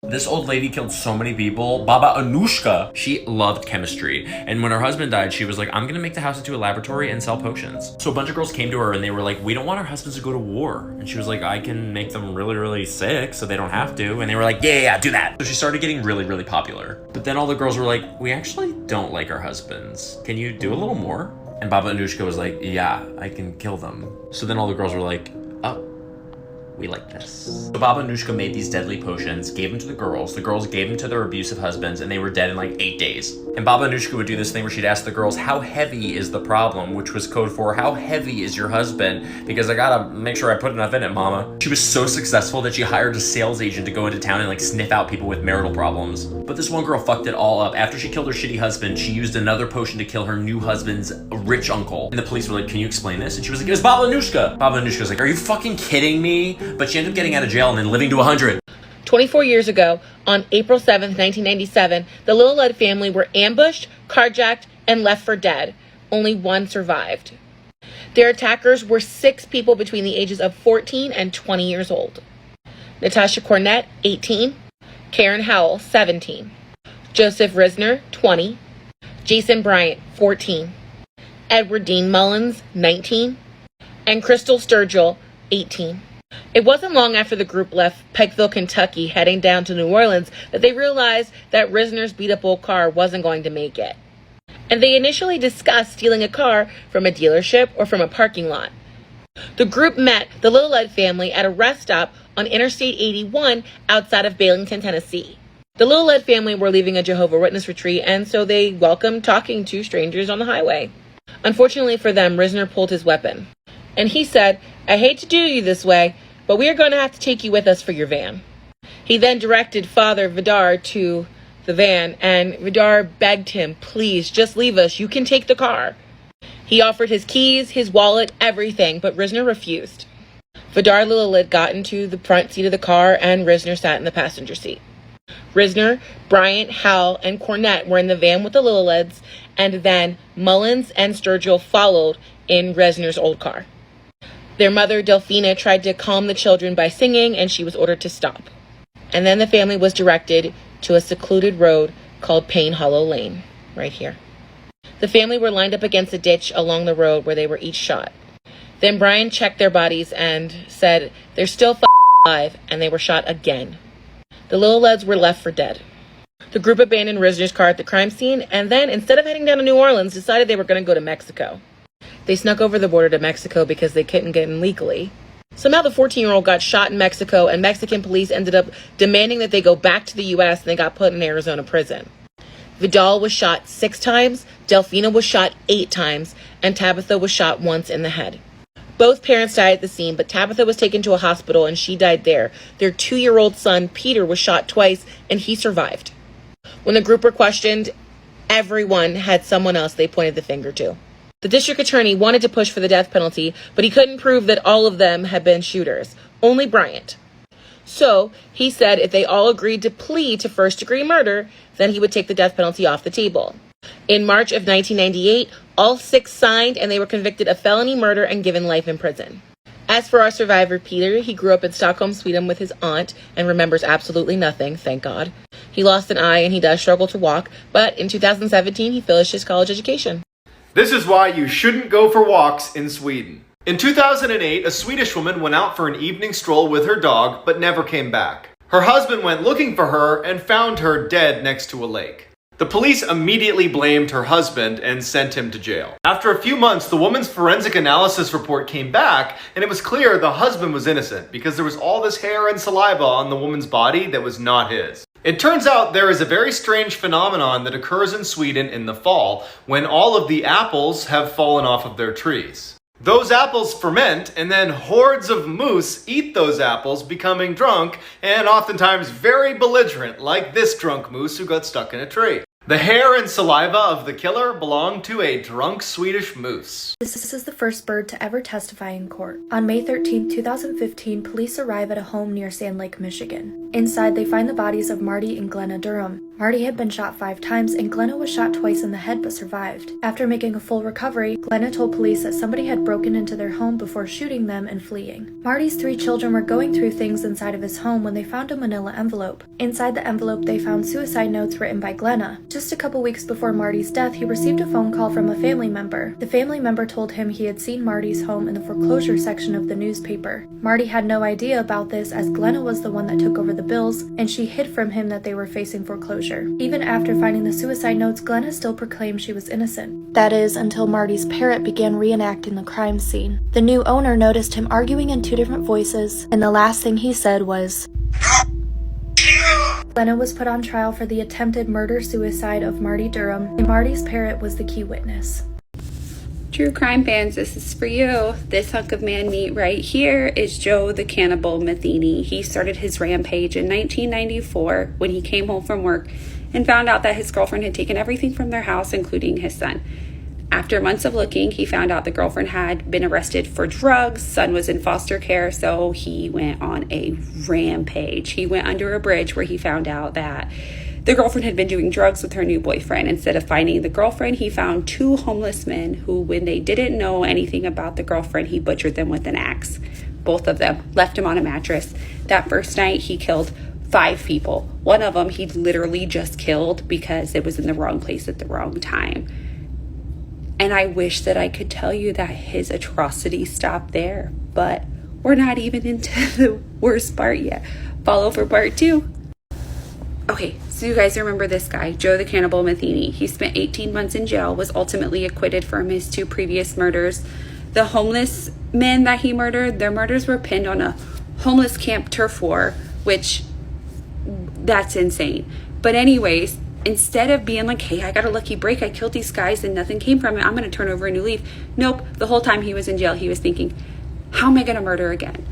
This old lady killed so many people. Baba Anushka, she loved chemistry. And when her husband died, she was like, I'm gonna make the house into a laboratory and sell potions. So a bunch of girls came to her and they were like, we don't want our husbands to go to war. And she was like, I can make them really, really sick so they don't have to. And they were like, yeah, do that. So she started getting really, really popular. But then all the girls were like, we actually don't like our husbands. Can you do a little more? And Baba Anushka was like, yeah, I can kill them. So then all the girls were like, oh, we like this. So Baba Anushka made these deadly potions, gave them to the girls gave them to their abusive husbands, and they were dead in like 8 days. And Baba Anushka would do this thing where she'd ask the girls, how heavy is the problem? Which was code for, how heavy is your husband? Because I gotta make sure I put enough in it, mama. She was so successful that she hired a sales agent to go into town and like sniff out people with marital problems. But this one girl fucked it all up. After she killed her shitty husband, she used another potion to kill her new husband's rich uncle. And the police were like, can you explain this? And she was like, it was Baba Anushka. Baba Anushka was like, are you fucking kidding me? But she ended up getting out of jail and then living to 100. 24 years ago, on April 7th, 1997, the Little Led family were ambushed, carjacked, and left for dead. Only one survived. Their attackers were 6 people between the ages of 14 and 20 years old. Natasha Cornett, 18. Karen Howell, 17. Joseph Risner, 20. Jason Bryant, 14. Edward Dean Mullins, 19. And Crystal Sturgill, 18. It wasn't long after the group left Pikeville, Kentucky, heading down to New Orleans, that they realized that Risner's beat-up old car wasn't going to make it. And they initially discussed stealing a car from a dealership or from a parking lot. The group met the Little Led family at a rest stop on Interstate 81 outside of Baileyton, Tennessee. The Little Led family were leaving a Jehovah's Witness retreat, and so they welcomed talking to strangers on the highway. Unfortunately for them, Risner pulled his weapon. And he said, I hate to do you this way, but we are going to have to take you with us for your van. He then directed Father Vidar to the van, and Vidar begged him, please, just leave us. You can take the car. He offered his keys, his wallet, everything, but Risner refused. Vidar Little Led got into the front seat of the car, and Risner sat in the passenger seat. Risner, Bryant, Howell, and Cornett were in the van with the Little Leds, and then Mullins and Sturgill followed in Risner's old car. Their mother, Delphina, tried to calm the children by singing, and she was ordered to stop. And then the family was directed to a secluded road called Payne Hollow Lane, right here. The family were lined up against a ditch along the road where they were each shot. Then Brian checked their bodies and said they're still alive, and they were shot again. The Little Leds were left for dead. The group abandoned Risner's car at the crime scene, and then, instead of heading down to New Orleans, decided they were going to go to Mexico. They snuck over the border to Mexico because they couldn't get in legally. Somehow the 14-year-old got shot in Mexico, and Mexican police ended up demanding that they go back to the U.S., and they got put in Arizona prison. Vidal was shot 6 times, Delphina was shot 8 times, and Tabitha was shot once in the head. Both parents died at the scene, but Tabitha was taken to a hospital, and she died there. Their 2-year-old son, Peter, was shot twice, and he survived. When the group were questioned, everyone had someone else they pointed the finger to. The district attorney wanted to push for the death penalty, but he couldn't prove that all of them had been shooters. Only Bryant. So he said if they all agreed to plead to first-degree murder, then he would take the death penalty off the table. In March of 1998, all 6 signed, and they were convicted of felony murder and given life in prison. As for our survivor, Peter, he grew up in Stockholm, Sweden with his aunt and remembers absolutely nothing, thank God. He lost an eye and he does struggle to walk, but in 2017, he finished his college education. This is why you shouldn't go for walks in Sweden. In 2008, a Swedish woman went out for an evening stroll with her dog, but never came back. Her husband went looking for her and found her dead next to a lake. The police immediately blamed her husband and sent him to jail. After a few months, the woman's forensic analysis report came back, and it was clear the husband was innocent because there was all this hair and saliva on the woman's body that was not his. It turns out there is a very strange phenomenon that occurs in Sweden in the fall when all of the apples have fallen off of their trees. Those apples ferment, and then hordes of moose eat those apples, becoming drunk and oftentimes very belligerent, like this drunk moose who got stuck in a tree. The hair and saliva of the killer belonged to a drunk Swedish moose. This is the first bird to ever testify in court. On May 13, 2015, police arrive at a home near Sand Lake, Michigan. Inside, they find the bodies of Marty and Glenna Durham. Marty had been shot 5 times, and Glenna was shot twice in the head but survived. After making a full recovery, Glenna told police that somebody had broken into their home before shooting them and fleeing. Marty's 3 children were going through things inside of his home when they found a manila envelope. Inside the envelope, they found suicide notes written by Glenna. Just a couple weeks before Marty's death, he received a phone call from a family member. The family member told him he had seen Marty's home in the foreclosure section of the newspaper. Marty had no idea about this, as Glenna was the one that took over the bills, and she hid from him that they were facing foreclosure. Even after finding the suicide notes, Glenna still proclaimed she was innocent. That is, until Marty's parrot began reenacting the crime scene. The new owner noticed him arguing in 2 different voices, and the last thing he said was, Glenna was put on trial for the attempted murder-suicide of Marty Durham, and Marty's parrot was the key witness. True crime fans, this is for you. This hunk of man meat right here is Joe the Cannibal Matheny. He started his rampage in 1994 when he came home from work and found out that his girlfriend had taken everything from their house, including his son. After months of looking, he found out the girlfriend had been arrested for drugs, son was in foster care, so he went on a rampage. He went under a bridge where he found out that the girlfriend had been doing drugs with her new boyfriend. Instead of finding the girlfriend, he found 2 homeless men who, when they didn't know anything about the girlfriend, he butchered them with an axe. Both of them left him on a mattress. That first night, he killed 5 people. One of them he literally just killed because it was in the wrong place at the wrong time. And I wish that I could tell you that his atrocity stopped there, but we're not even into the worst part yet. Follow for part 2. Okay, so you guys remember this guy, Joe the Cannibal Matheny. He spent 18 months in jail, was ultimately acquitted from his 2 previous murders. The homeless men that he murdered, their murders were pinned on a homeless camp turf war, which, that's insane. But anyways, instead of being like, hey, I got a lucky break, I killed these guys and nothing came from it, I'm going to turn over a new leaf. Nope, the whole time he was in jail, he was thinking, how am I going to murder again?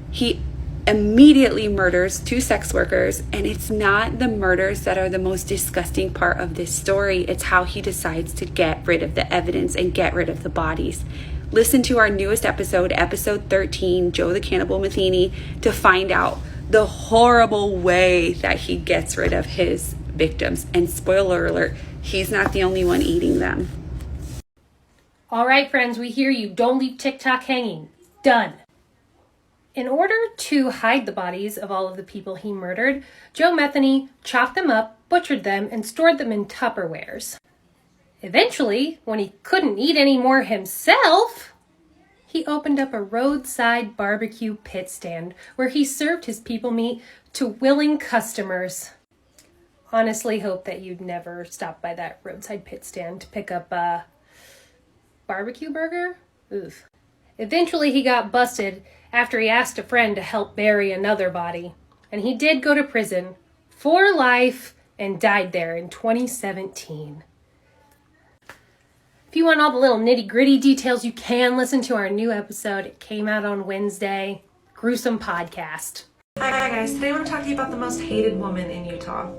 He immediately murders 2 sex workers, and it's not the murders that are the most disgusting part of this story. It's how he decides to get rid of the evidence and get rid of the bodies. Listen to our newest episode, episode 13, Joe the Cannibal Matheny, to find out the horrible way that he gets rid of his victims. And spoiler alert, he's not the only one eating them. All right, friends, we hear you. Don't leave TikTok hanging. Done. In order to hide the bodies of all of the people he murdered, Joe Matheny chopped them up, butchered them, and stored them in Tupperwares. Eventually, when he couldn't eat any more himself, he opened up a roadside barbecue pit stand where he served his people meat to willing customers. Honestly, hope that you'd never stop by that roadside pit stand to pick up a barbecue burger. Oof. Eventually, he got busted after he asked a friend to help bury another body. And he did go to prison for life and died there in 2017. If you want all the little nitty-gritty details, you can listen to our new episode. It came out on Wednesday. Gruesome podcast. Hi guys, today I want to talk to you about the most hated woman in Utah.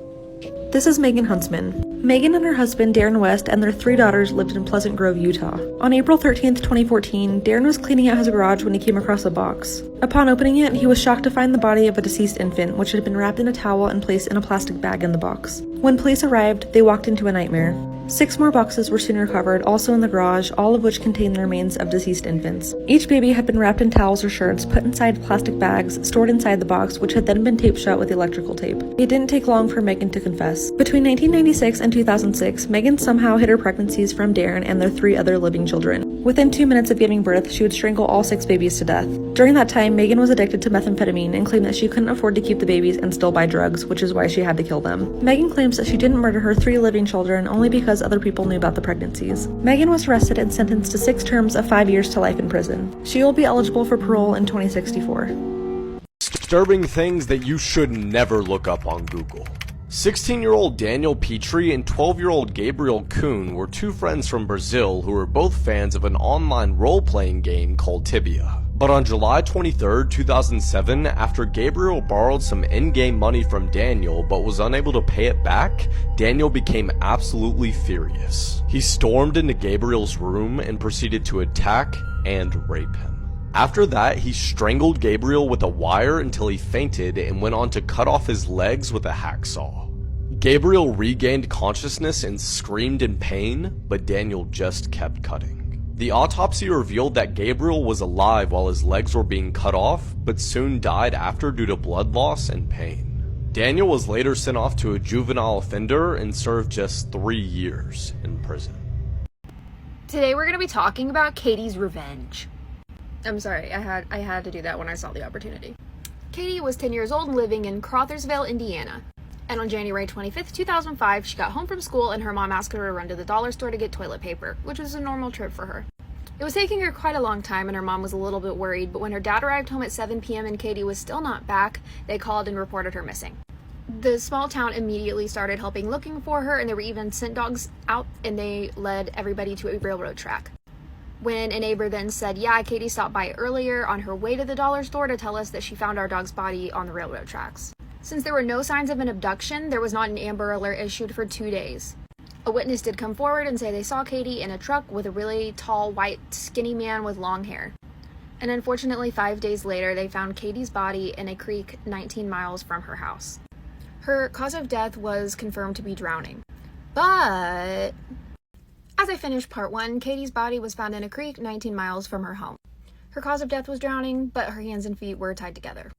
This is Megan Huntsman. Megan and her husband, Darren West, and their 3 daughters lived in Pleasant Grove, Utah. On April 13th, 2014, Darren was cleaning out his garage when he came across a box. Upon opening it, he was shocked to find the body of a deceased infant, which had been wrapped in a towel and placed in a plastic bag in the box. When police arrived, they walked into a nightmare. 6 more boxes were soon recovered, also in the garage, all of which contained the remains of deceased infants. Each baby had been wrapped in towels or shirts, put inside plastic bags, stored inside the box, which had then been taped shut with electrical tape. It didn't take long for Megan to confess. Between 1996 and 2006, Megan somehow hid her pregnancies from Darren and their 3 other living children. Within 2 minutes of giving birth, she would strangle all 6 babies to death. During that time, Megan was addicted to methamphetamine and claimed that she couldn't afford to keep the babies and still buy drugs, which is why she had to kill them. Megan claims that she didn't murder her 3 living children only because other people knew about the pregnancies. Megan was arrested and sentenced to 6 terms of 5 years to life in prison. She will be eligible for parole in 2064. Disturbing things that you should never look up on Google. 16-year-old Daniel Petrie and 12-year-old Gabriel Kuhn were 2 friends from Brazil who were both fans of an online role-playing game called Tibia. But on July 23, 2007, after Gabriel borrowed some in-game money from Daniel but was unable to pay it back, Daniel became absolutely furious. He stormed into Gabriel's room and proceeded to attack and rape him. After that, he strangled Gabriel with a wire until he fainted and went on to cut off his legs with a hacksaw. Gabriel regained consciousness and screamed in pain, but Daniel just kept cutting. The autopsy revealed that Gabriel was alive while his legs were being cut off, but soon died after due to blood loss and pain. Daniel was later sent off to a juvenile offender and served just 3 years in prison. Today we're going to be talking about Katie's revenge. I'm sorry, I had to do that when I saw the opportunity. Katie was 10 years old and living in Crothersville, Indiana. And on January 25th, 2005, she got home from school and her mom asked her to run to the dollar store to get toilet paper, which was a normal trip for her. It was taking her quite a long time and her mom was a little bit worried, but when her dad arrived home at 7 p.m. and Katie was still not back, they called and reported her missing. The small town immediately started helping looking for her, and there were even scent dogs out, and they led everybody to a railroad track. When a neighbor then said, yeah, Katie stopped by earlier on her way to the dollar store to tell us that she found our dog's body on the railroad tracks. Since there were no signs of an abduction, there was not an Amber Alert issued for 2 days. A witness did come forward and say they saw Katie in a truck with a really tall, white, skinny man with long hair. And unfortunately, 5 days later, they found Katie's body in a creek 19 miles from her house. Her cause of death was confirmed to be drowning. But as I finished part 1, Katie's body was found in a creek 19 miles from her home. Her cause of death was drowning, but her hands and feet were tied together.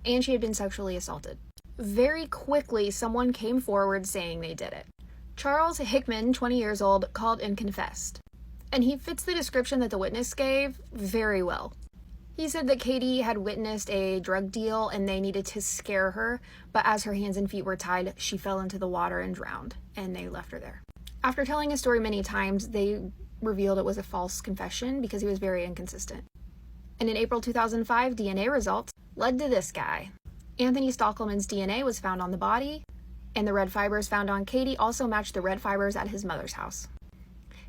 And she had been sexually assaulted. Very quickly, someone came forward saying they did it. Charles Hickman, 20 years old, called and confessed. And he fits the description that the witness gave very well. He said that Katie had witnessed a drug deal and they needed to scare her, but as her hands and feet were tied, she fell into the water and drowned, and they left her there. After telling his story many times, they revealed it was a false confession because he was very inconsistent. And in April 2005, DNA results led to this guy. Anthony Stockelman's DNA was found on the body, and the red fibers found on Katie also matched the red fibers at his mother's house.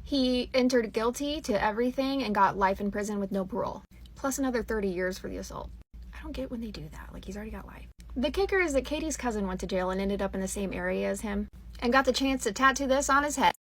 He entered guilty to everything and got life in prison with no parole, plus another 30 years for the assault. I don't get when they do that, like he's already got life. The kicker is that Katie's cousin went to jail and ended up in the same area as him, and got the chance to tattoo this on his head.